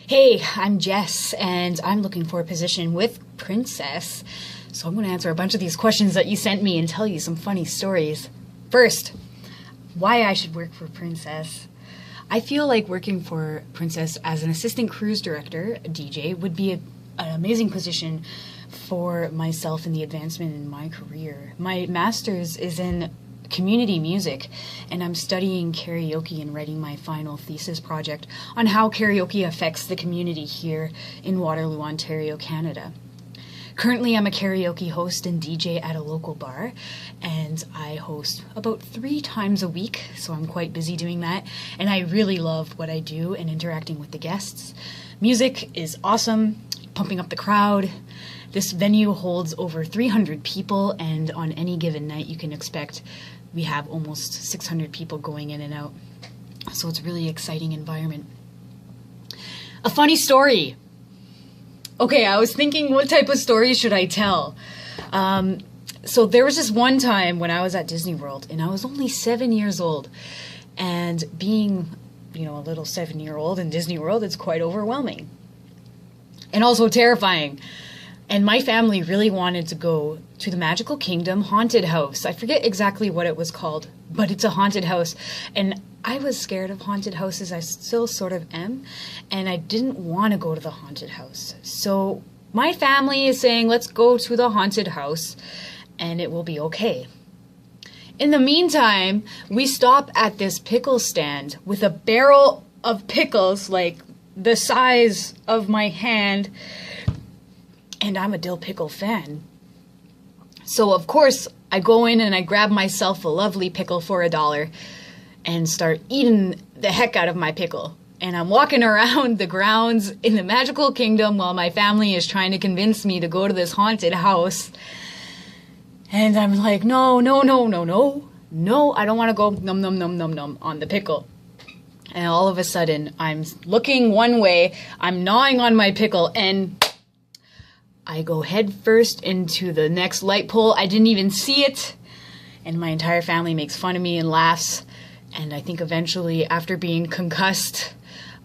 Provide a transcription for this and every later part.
Hey, I'm Jess, and I'm looking for a position with Princess. So I'm going to answer a bunch of these questions that you sent me and tell you some funny stories. First, why I should work for Princess. I feel like working for Princess as an assistant cruise director, a DJ, would be an amazing position for myself in the advancement in my career. My master's is in community music, and I'm studying karaoke and writing my final thesis project on how karaoke affects the community here in Waterloo, Ontario, Canada. Currently, I'm a karaoke host and DJ at a local bar, and I host about 3 times a week, so I'm quite busy doing that, and I really love what I do and interacting with the guests. Music is awesome, pumping up the crowd. This venue holds over 300 people, and on any given night you can expect we have almost 600 people going in and out. So it's a really exciting environment. A funny story. Okay, I was thinking, what type of story should I tell? So there was this one time when I was at Disney World, and I was only 7 years old. And being, a little 7-year-old in Disney World, it's quite overwhelming. And also terrifying. And my family really wanted to go to the Magical Kingdom haunted house. I forget exactly what it was called, but it's a haunted house. And I was scared of haunted houses. I still sort of am. And I didn't want to go to the haunted house. So my family is saying, let's go to the haunted house and it will be okay. In the meantime, we stop at this pickle stand with a barrel of pickles, like the size of my hand. And I'm a dill pickle fan. So of course I go in and I grab myself a lovely pickle for $1 and start eating the heck out of my pickle. And I'm walking around the grounds in the Magical Kingdom while my family is trying to convince me to go to this haunted house. And I'm like, no, I don't want to go nom on the pickle. And all of a sudden I'm looking one way, I'm gnawing on my pickle, and I go head first into the next light pole. I didn't even see it. And my entire family makes fun of me and laughs. And I think eventually, after being concussed,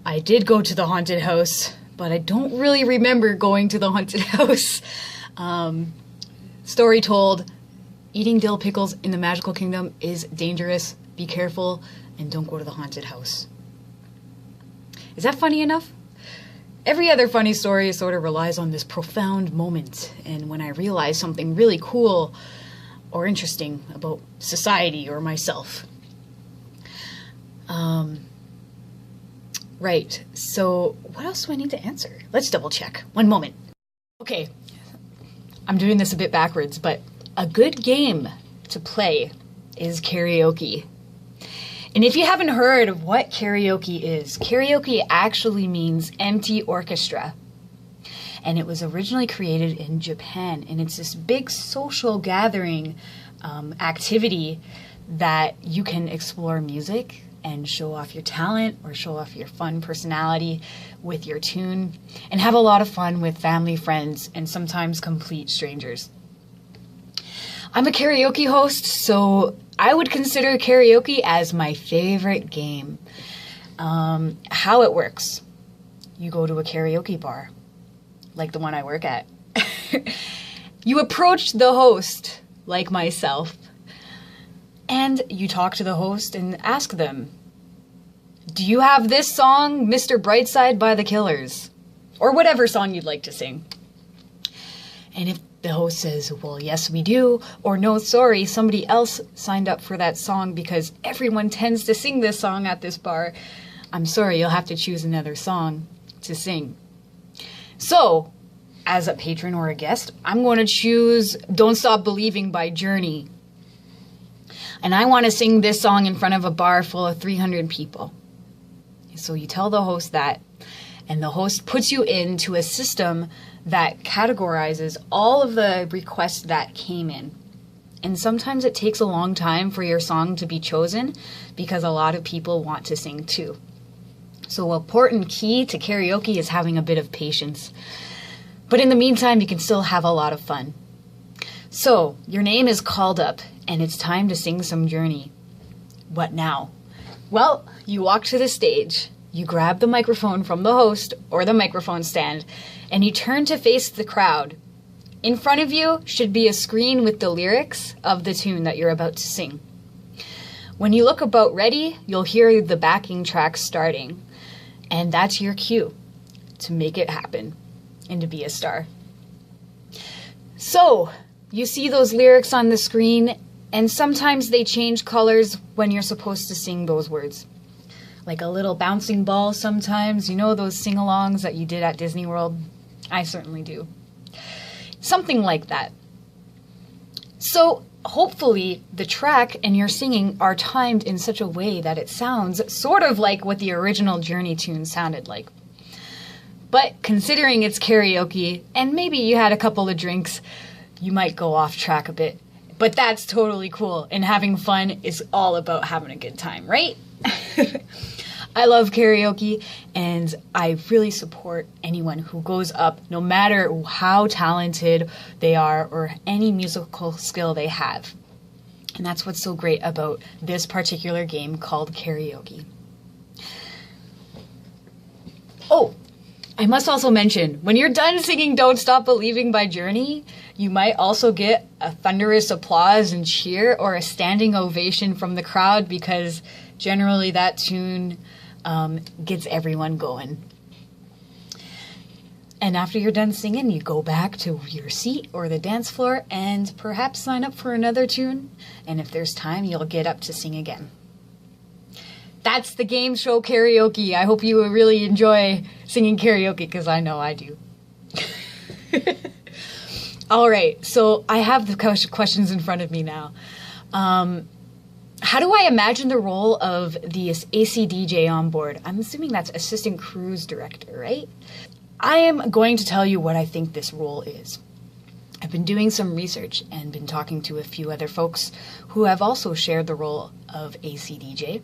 I did go to the haunted house. But I don't really remember going to the haunted house. Story told, eating dill pickles in the Magical Kingdom is dangerous. Be careful and don't go to the haunted house. Is that funny enough? Every other funny story sort of relies on this profound moment, and when I realize something really cool or interesting about society or myself. Right, so what else do I need to answer? Let's double check. One moment. Okay, I'm doing this a bit backwards, but a good game to play is karaoke. And if you haven't heard of what karaoke actually means empty orchestra. And it was originally created in Japan. And it's this big social gathering activity that you can explore music and show off your talent or show off your fun personality with your tune. And have a lot of fun with family, friends, and sometimes complete strangers. I'm a karaoke host, so I would consider karaoke as my favorite game. How it works. You go to a karaoke bar, like the one I work at. You approach the host, like myself, and you talk to the host and ask them, do you have this song, Mr. Brightside by the Killers? Or whatever song you'd like to sing. And if the host says, well, yes, we do, or no, sorry, somebody else signed up for that song because everyone tends to sing this song at this bar, I'm sorry, you'll have to choose another song to sing. So, as a patron or a guest, I'm going to choose Don't Stop Believing by Journey. And I want to sing this song in front of a bar full of 300 people. So you tell the host that, and the host puts you into a system that categorizes all of the requests that came in. And sometimes it takes a long time for your song to be chosen because a lot of people want to sing too. So an important key to karaoke is having a bit of patience. But in the meantime, you can still have a lot of fun. So your name is called up and it's time to sing some Journey. What now? Well, you walk to the stage you grab the microphone from the host or the microphone stand, and you turn to face the crowd. In front of you should be a screen with the lyrics of the tune that you're about to sing. When you look about ready, you'll hear the backing track starting, and that's your cue to make it happen and to be a star. So, you see those lyrics on the screen, and sometimes they change colors when you're supposed to sing those words. Like a little bouncing ball sometimes. You know those sing-alongs that you did at Disney World? I certainly do. Something like that. So, hopefully, the track and your singing are timed in such a way that it sounds sort of like what the original Journey tune sounded like. But considering it's karaoke, and maybe you had a couple of drinks, you might go off track a bit. But that's totally cool, and having fun is all about having a good time, right? I love karaoke, and I really support anyone who goes up, no matter how talented they are or any musical skill they have. And that's what's so great about this particular game called karaoke. Oh, I must also mention, when you're done singing Don't Stop Believing by Journey, you might also get a thunderous applause and cheer or a standing ovation from the crowd, because generally that tune gets everyone going. And after you're done singing, you go back to your seat or the dance floor and perhaps sign up for another tune. And if there's time, you'll get up to sing again. That's the game show karaoke. I hope you really enjoy singing karaoke, because I know I do. All right, so I have the questions in front of me now. How do I imagine the role of the ACDJ on board? I'm assuming that's Assistant Cruise Director, right? I am going to tell you what I think this role is. I've been doing some research and been talking to a few other folks who have also shared the role of ACDJ.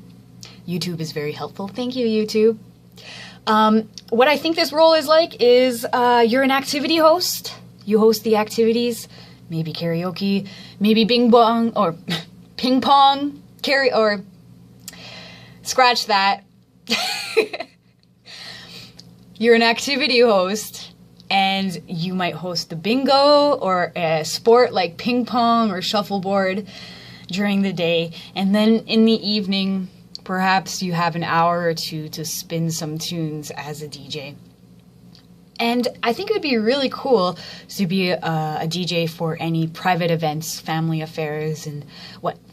YouTube is very helpful. Thank you, YouTube. What I think this role is like is you're an activity host. You host the activities, maybe karaoke, maybe bing bong or ping pong, or scratch that. You're an activity host, and you might host the bingo or a sport like ping pong or shuffleboard during the day, and then in the evening, perhaps you have an hour or two to spin some tunes as a DJ. And I think it would be really cool to be a DJ for any private events, family affairs, and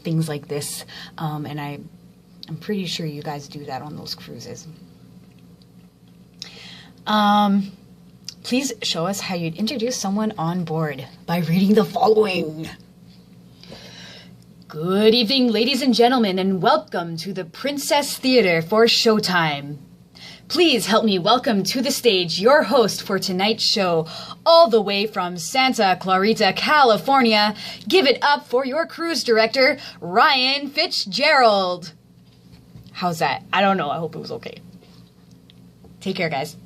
things like this. And I'm pretty sure you guys do that on those cruises. Please show us how you'd introduce someone on board by reading the following. Good evening, ladies and gentlemen, and welcome to the Princess Theater for Showtime. Please help me welcome to the stage your host for tonight's show, all the way from Santa Clarita, California. Give it up for your cruise director, Ryan Fitzgerald. How's that? I don't know. I hope it was okay. Take care, guys.